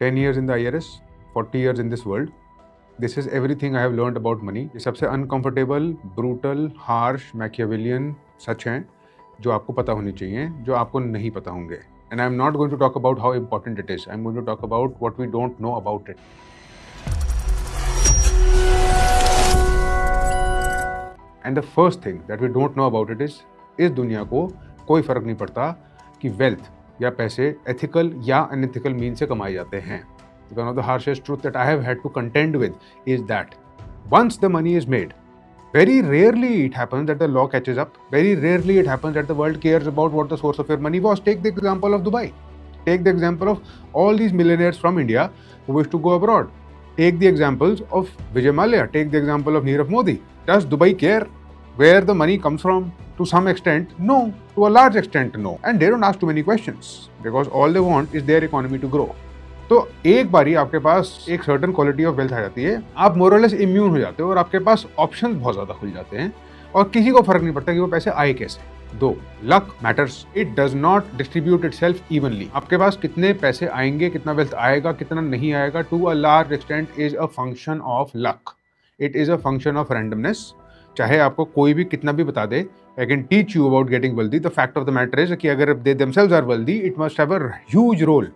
10 years in the IRS, 40 years in this world. This is everything I have learned about money. ये सबसे uncomfortable, brutal, harsh, Machiavellian सच हैं जो आपको पता होनी चाहिए, जो आपको नहीं पता होंगे. And I'm not going to talk about how important it is. I'm going to talk about what we don't know about it. And the first thing that we don't know about it is इस दुनिया को कोई फर्क नहीं पड़ता कि wealth या पैसे एथिकल या अनएथिकल मीन से कमाए जाते हैं. One of the harshest truth that I have had to contend with is that once the money is made, very rarely it happens that the law catches up. Very rarely it happens that the world cares about what the source of your money was. Take the example of Dubai. Take the example of all these millionaires from India who wish to go abroad. Take the examples of Vijay Mallya. Take the example of Nirav Modi. Does Dubai care where the money comes from? To some extent, no. To a large extent, no. And they don't ask too many questions because all they want is their economy to grow. तो एक बारी आपके पास एक certain quality of wealth आ जाती है, आप मोरलेस immune हो जाते हो और आपके पास ऑप्शंस बहुत ज्यादा खुल जाते हैं और किसी को फर्क नहीं पड़ता कि वो पैसे आए कैसे. दो, luck matters. It does not distribute itself evenly. आपके पास कितने पैसे आएंगे, कितना वेल्थ आएगा, कितना नहीं आएगा, to a large extent is a function of luck. It is a function of randomness. चाहे आपको कोई भी कितना भी बता दे, I can teach you about getting wealthy. The fact of the matter is कि अगर they themselves are wealthy, it must have a huge role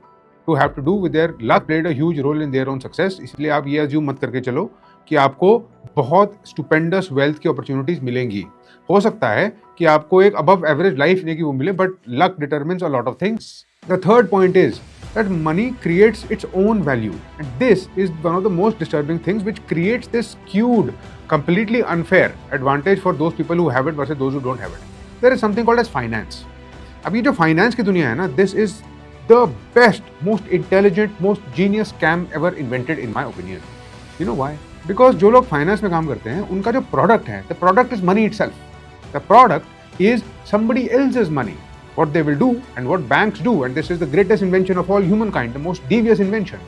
to have to do with their luck played a huge role in their own success. इसलिए आप ये assume मत करके चलो कि आपको बहुत stupendous wealth की opportunities मिलेंगी. हो सकता है कि आपको एक above average life नहीं कि वो मिले, but luck determines a lot of things. The third point is that money creates its own value, and this is one of the most disturbing things, which creates this skewed, completely unfair advantage for those people who have it versus those who don't have it. There is something called as finance. अब ये जो finance की दुनिया है ना, this is the best, most intelligent, most genius scam ever invented in my opinion. You know why? Because जो लोग finance में काम करते हैं, उनका जो product है, the product is money itself. The product is somebody else's money. What they will do and what banks do, and this is the greatest invention of all humankind, the most devious invention,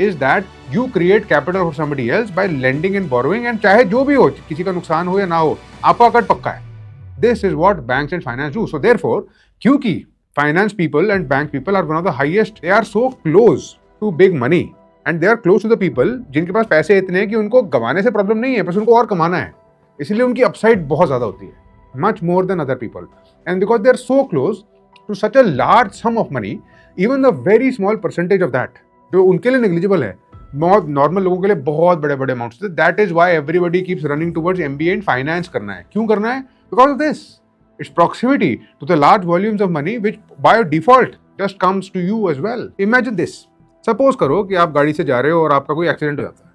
is that you create capital for somebody else by lending and borrowing, and चाहे जो भी हो, किसी का नुकसान हो या ना हो, आपका कट पक्का है. This is what banks and finance do. So therefore, क्योंकि finance people and bank people are one of the highest, they are so close to big money and they are close to the people जिनके पास पैसे इतने हैं कि उनको गंवाने से problem नहीं है, बस उनको और कमाना है. इसलिए उनकी अपसाइड बहुत ज्यादा होती है, much more than other people. And because they are so close to such a large sum of money, even the very small percentage of that जो उनके लिए negligible है, बहुत नॉर्मल लोगों के लिए बहुत बड़े बड़े amounts. That is why everybody keeps running towards MBA in finance करना है. क्यों करना है? Because of this. It's proximity to the large volumes of money which by default just comes to you as well. Imagine this. Suppose करो कि आप गाड़ी से जा रहे हो और आपका कोई एक्सीडेंट हो जाता है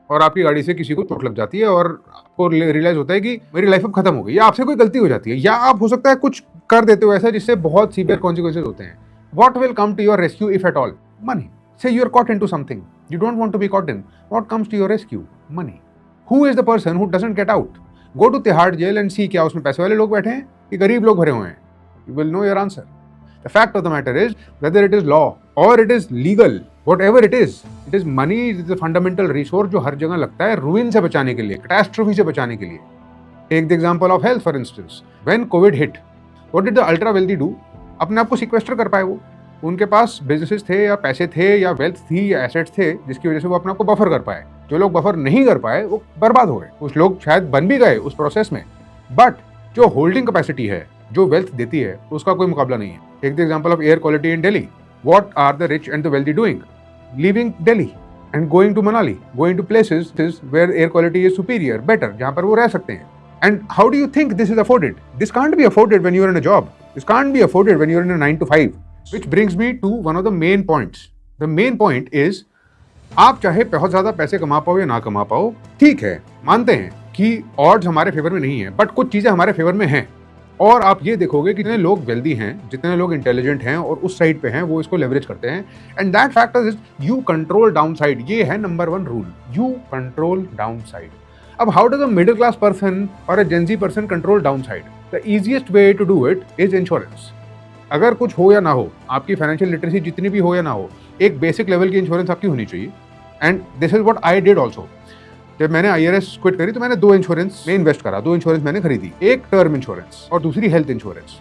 और आपकी गाड़ी से किसी को चोट लग जाती है और आपको रियलाइज होता है कि मेरी लाइफ अब खत्म हो गई, या आपसे कोई गलती हो जाती है, या आप हो सकता है कुछ कर देते हो ऐसा जिससे बहुत सीवियर कॉन्सिक्वेंसेज होते हैं. What will come to your rescue if at all? Money. Say you are caught into something you don't want to be caught in. What comes to your rescue? Money. Who is the person who doesn't get out? Go to Tihar jail and see क्या उसमें पैसे वाले लोग बैठे हैं कि गरीब लोग भरे हुए हैं. You will know your answer. The fact of the matter is whether it is law or it is legal, whatever it is money is the fundamental resource जो हर जगह लगता है ruin से बचाने के लिए, catastrophe से बचाने के लिए. Take the example of health for instance. When COVID hit, what did the ultra wealthy do? अपने आप को sequester कर पाए वो. उनके पास बिजनेसेस थे या पैसे थे या वेल्थ थी या एसेट्स थे जिसकी वजह से वो अपने आप को बफर कर पाए. जो लोग बफर नहीं कर पाए वो बर्बाद हो गए. कुछ लोग शायद बन भी गए उस प्रोसेस में, बट जो होल्डिंग कैपेसिटी है, जो वेल्थ देती है, उसका कोई मुकाबला नहीं है. Take the example of air quality in Delhi. What are the rich and the wealthy doing? Leaving Delhi and going to Manali, going to places where air quality is superior, better, जहां पर वो रह सकते हैं. And how do you think this is afforded? This can't be afforded when you are in a job. This can't be afforded when you are in a 9 to 5. Which brings me to one of the main points. The main point is आप चाहे बहुत ज्यादा पैसे कमा पाओ या ना कमा पाओ, ठीक है, मानते हैं कि odds हमारे फेवर में नहीं है, बट कुछ चीजें हमारे फेवर में हैं. और आप ये देखोगे कि जितने लोग वेल्दी हैं, जितने लोग इंटेलिजेंट हैं और उस साइड पे हैं, वो इसको लेवरेज करते हैं. And that factor is you control downside. ये है number 1 rule, you control downside. अब how does a middle class person और a Gen Z person control downside? The easiest way to do it is insurance. अगर कुछ हो या ना हो, आपकी फाइनेंशियल लिटरेसी जितनी भी हो या ना हो, एक बेसिक लेवल की इंश्योरेंस आपकी होनी चाहिए. And this is what I did also. जब मैंने IRS क्विट करी तो मैंने 2 इंश्योरेंस में इन्वेस्ट करा. 2 इंश्योरेंस मैंने खरीदी, एक टर्म इंश्योरेंस और दूसरी हेल्थ इंश्योरेंस.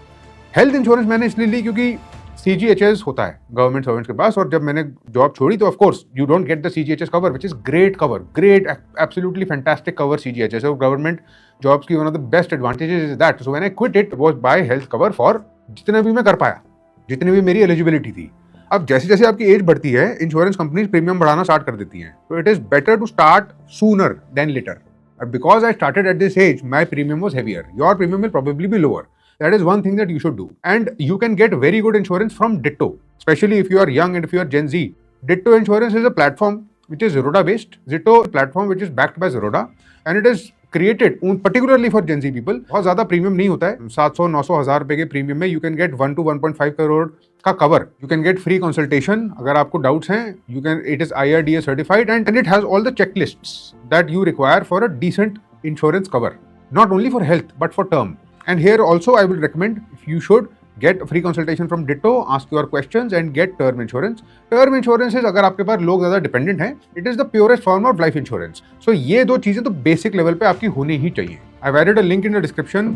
हेल्थ इंश्योरेंस मैंने इसलिए ली क्योंकि CGHS होता है गवर्नमेंट सर्वेंट्स के पास, और जब मैंने जॉब छोड़ी तो of course you don't get the CGHS cover, which is great cover, great absolutely fantastic cover CGHS। और गवर्नमेंट जॉब्स की one of the best advantages is that. So when I quit it was by health cover for जितना भी मैं कर पाया, जितनी भी मेरी एलिजिबिलिटी थी। अब जैसे जैसे आपकी एज बढ़ती है, इंश्योरेंस कंपनीज प्रीमियम बढ़ाना स्टार्ट कर देती हैं। तो it is better to start sooner than later. Because I started at this age, my premium was heavier. Your premium will probably be lower. That is one thing that you should do. And you can get very good insurance from Ditto, especially if you are young and if you are Gen Z. Ditto Insurance is a platform which is Zerodha based. Ditto platform which is backed by Zerodha, and it is created particularly for Gen Z people. बहुत ज़्यादा premium नहीं होता है, 700, 900, 1000 रुपए के premium में you can get 1 to 1.5 crore का cover. You can get free consultation अगर आपको डाउट्स हैं। You can, it is IRDA certified and it has all the checklists that you require for a decent insurance cover, not only for health but for term. And here also I will recommend you should get a free consultation from Ditto, ask your questions and get term insurance. Term insurance is अगर आपके पास लोग ज़्यादा dependent हैं, it is the purest form of life insurance. So ये दो चीज़ें तो basic level पे आपकी होनी ही चाहिए। I've added a link in the description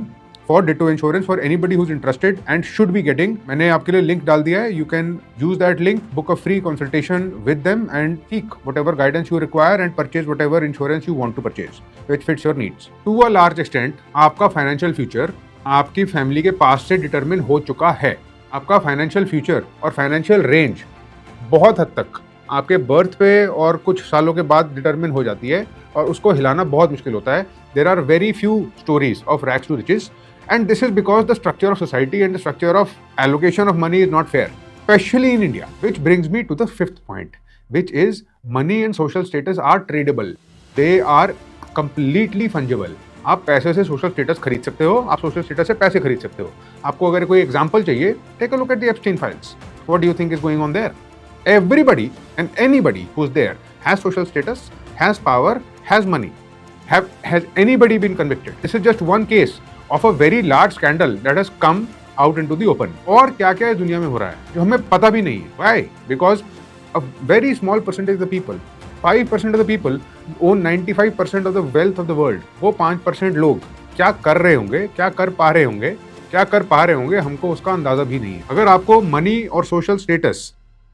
for Ditto insurance for anybody who's interested and should be getting. मैंने आपके लिए लिंक डाल दिया है। You can use that link, book a free consultation with them and seek whatever guidance you require and purchase whatever insurance you want to purchase, which fits your needs. To a large extent, आपका financial future आपकी family के पास से determine हो चुका है। आपका financial future और financial range बहुत हद तक आपके बर्थ पे और कुछ सालों के बाद डिटरमिन हो जाती है, और उसको हिलाना बहुत मुश्किल होता है। There are very few stories of rags to riches, and this is because the structure of society and the structure of allocation of money is not fair, specially in India. Which brings me to the fifth point, which is money and social status are tradable, they are completely fungible. आप पैसे से social status खरीद सकते हो, आप social status से पैसे खरीद सकते हो। आपको अगर कोई एग्जांपल चाहिए, take a look at the Epstein files. What do you think is going on there? Everybody and anybody who is there has social status, has power, has money. Has anybody been convicted? This is just one case of a very large scandal that has come out into the open. और क्या क्या इस दुनिया में हो रहा है जो हमें पता भी नहीं है। Why? Because a very small percentage of the people, 5% of the people own 95% of the wealth of the world. वो 5% लोग क्या कर रहे होंगे, क्या कर पा रहे होंगे, क्या कर पा रहे होंगे, हमको उसका अंदाजा भी नहीं है। अगर आपको मनी और सोशल स्टेटस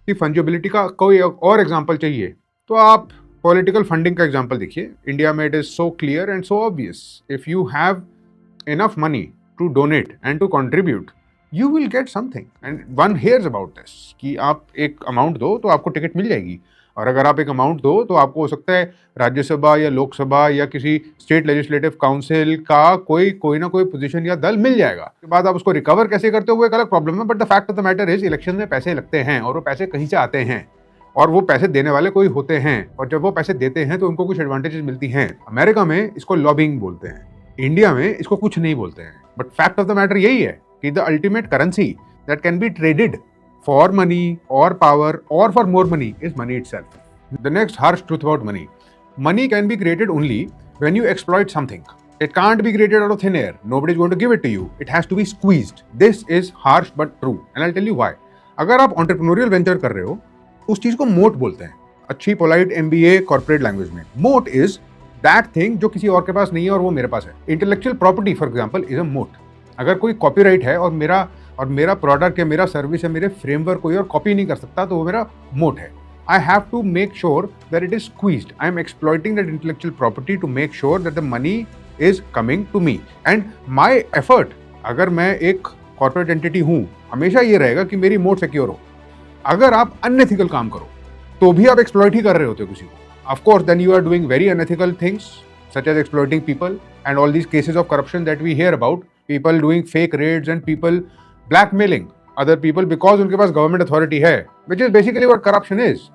की फंजिबिलिटी का कोई और एग्जाम्पल चाहिए तो आप पॉलिटिकल फंडिंग का एग्जाम्पल देखिए। इंडिया में it is so clear and so obvious, if you have enough money to donate and to contribute, you will get something, and one hears about this कि आप एक amount दो तो आपको ticket मिल जाएगी, और अगर आप एक अमाउंट दो तो आपको हो सकता है राज्यसभा या लोकसभा या किसी स्टेट लेजिस्लेटिव काउंसिल का कोई ना कोई पोजीशन या दल मिल जाएगा। उसके बाद आप उसको रिकवर कैसे करते हो वो एक अलग प्रॉब्लम है, but the fact of the matter is election में पैसे लगते हैं, और वो पैसे कहीं से आते हैं, और वो पैसे देने वाले कोई होते हैं, और जब वो पैसे देते हैं तो उनको कुछ एडवांटेजेस मिलती हैं। अमेरिका में इसको लॉबिंग बोलते हैं, इंडिया में इसको कुछ नहीं बोलते हैं, but fact of the matter यही है कि the ultimate currency that can be traded for money और पावर और for more money is money itself. The next harsh truth about money, money can be created only when you exploit something. It can't be created out of thin air. Nobody is going to give it to you. It has to be squeezed. This is harsh but true. And I'll tell you why. अगर आप entrepreneurial venture कर रहे हो, उस चीज को मोट बोलते हैं अच्छी पोलाइट MBA कॉर्पोरेट लैंग्वेज में. मोट इज दैट थिंग जो किसी और के पास नहीं है और वो मेरे पास है. Intellectual property for example is a मोट. अगर कोई कॉपीराइट है और मेरा प्रोडक्ट या मेरा सर्विस या मेरे फ्रेमवर्क कोई और कॉपी नहीं कर सकता तो वो मेरा मोट है. I have to make sure that it is squeezed. I am exploiting that intellectual property to make sure that the money is coming to me. And my effort, अगर मैं एक corporate entity हूँ, हमेशा ये रहेगा कि मेरी मोट सिक्योर हो. अगर आप अनएथिकल काम करो तो भी आप एक्सप्लॉइट ही कर रहे होते हो किसी को. Of course, then you are doing very unethical things such as exploiting people and all these cases of corruption that we hear about. People doing fake raids and people blackmailing other people because उनके पास government authority है, which is basically what corruption is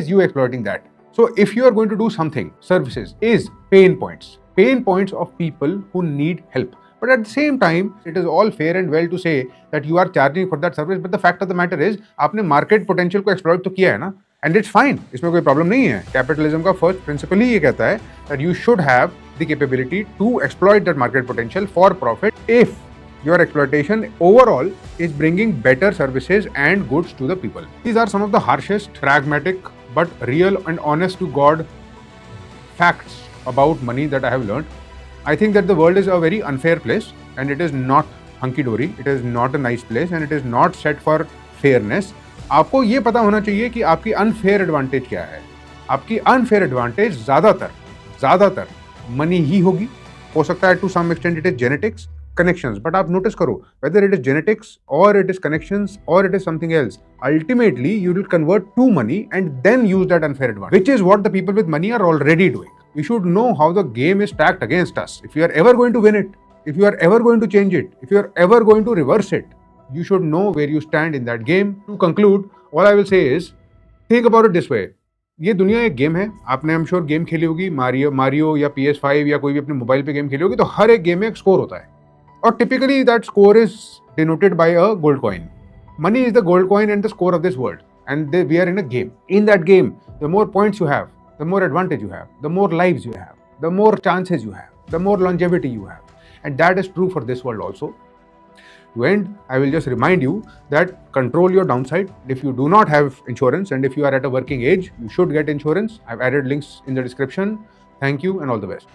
you exploiting that. So if you are going to do something, services is pain points of people who need help. But at the same time, it is all fair and well to say that you are charging for that service. But the fact of the matter is, आपने market potential को exploit तो किया है ना, and it's fine. इसमें कोई problem नहीं है. Capitalism का first principle ही ये कहता है that you should have the capability to exploit that market potential for profit if your exploitation overall is bringing better services and goods to the people. These are some of the harshest, pragmatic, but real and honest to God facts about money that I have learned. I think that the world is a very unfair place and it is not hunky-dory. It is not a nice place and it is not set for fairness, आपको ये पता होना चाहिए कि आपकी unfair advantage क्या है। आपकी अनफेयर एडवांटेज ज़्यादातर मनी ही होगी। हो सकता है to some extent it is genetics, connections, but आप नोटिस करो वेदर इट इज जेनेटिक्स और इट इज कनेक्शंस और it is something else, ultimately you will convert to money and then use that unfair advantage, which is what the people with money are already doing. We should know how the game is stacked against us. If you are ever going to win it, if you are ever going to change it, if you are ever going to reverse it, you should know where you stand in that game. To conclude, all I will say is, think about it this way. ये दुनिया एक game है। आपने I'm sure game खेली होगी, Mario या PS5 या कोई भी अपने मोबाइल पे गेम खेली होगी, तो हर एक गेम में एक स्कोर होता है और typically that score is denoted by a gold coin. Money is the gold coin and the score of this world, and we are in a game. In that game, the more points you have, the more advantage you have, the more lives you have, the more chances you have, the more longevity you have, and that is true for this world also. To end, I will just remind you that control your downside. If you do not have insurance and if you are at a working age, you should get insurance. I've added links in the description. Thank you and all the best.